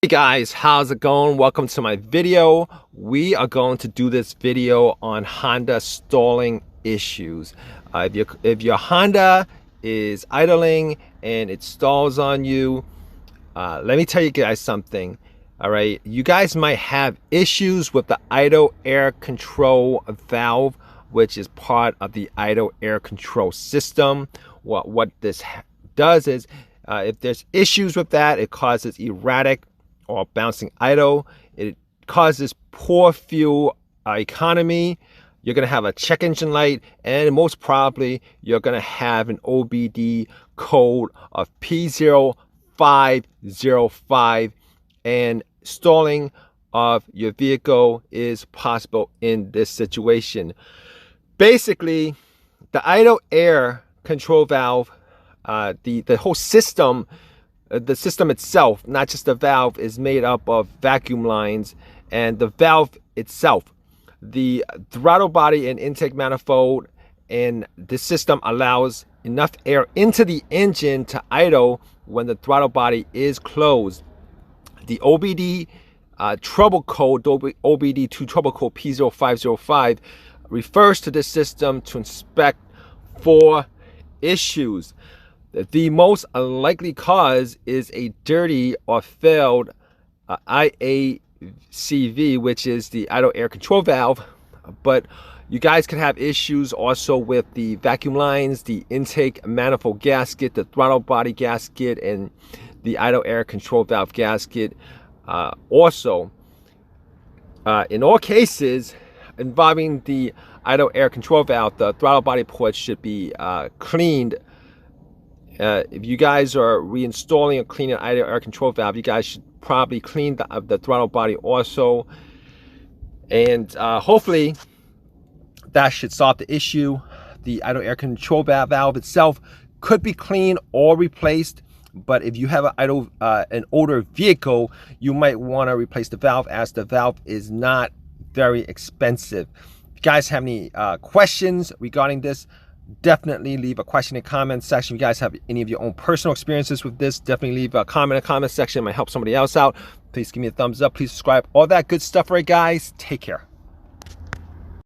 Hey guys, how's it going? Welcome to my video. We are going to do this video on Honda stalling issues. If your Honda is idling and it stalls on you, let me tell you guys something. All right, you guys might have issues with the idle air control valve, which is part of the idle air control system. What this does is, if there's issues with that, it causes erratic or bouncing idle. It causes poor fuel economy. You're going to have a check engine light, and most probably you're going to have an OBD code of P0505, and stalling of your vehicle is possible in this situation. Basically, the idle air control valve, the whole system, the system itself, not just the valve, is made up of vacuum lines, and the valve itself, the throttle body and intake manifold, and the system allows enough air into the engine to idle when the throttle body is closed. The OBD trouble code, OBD2 trouble code P0505, refers to this system to inspect for issues. The most unlikely cause is a dirty or failed IACV, which is the idle air control valve. But you guys could have issues also with the vacuum lines, the intake manifold gasket, the throttle body gasket, and the idle air control valve gasket. In all cases involving the idle air control valve, the throttle body ports should be cleaned. If you guys are reinstalling or cleaning an idle air control valve, you guys should probably clean the throttle body also. And hopefully that should solve the issue. The idle air control valve itself could be cleaned or replaced. But if you have an older vehicle, you might want to replace the valve, as the valve is not very expensive. If you guys have any questions regarding this, definitely leave a question in the comment section. If you guys have any of your own personal experiences with this, definitely leave a comment in the comment section. It might help somebody else out. Please give me a thumbs up. Please subscribe. All that good stuff, right, guys? Take care.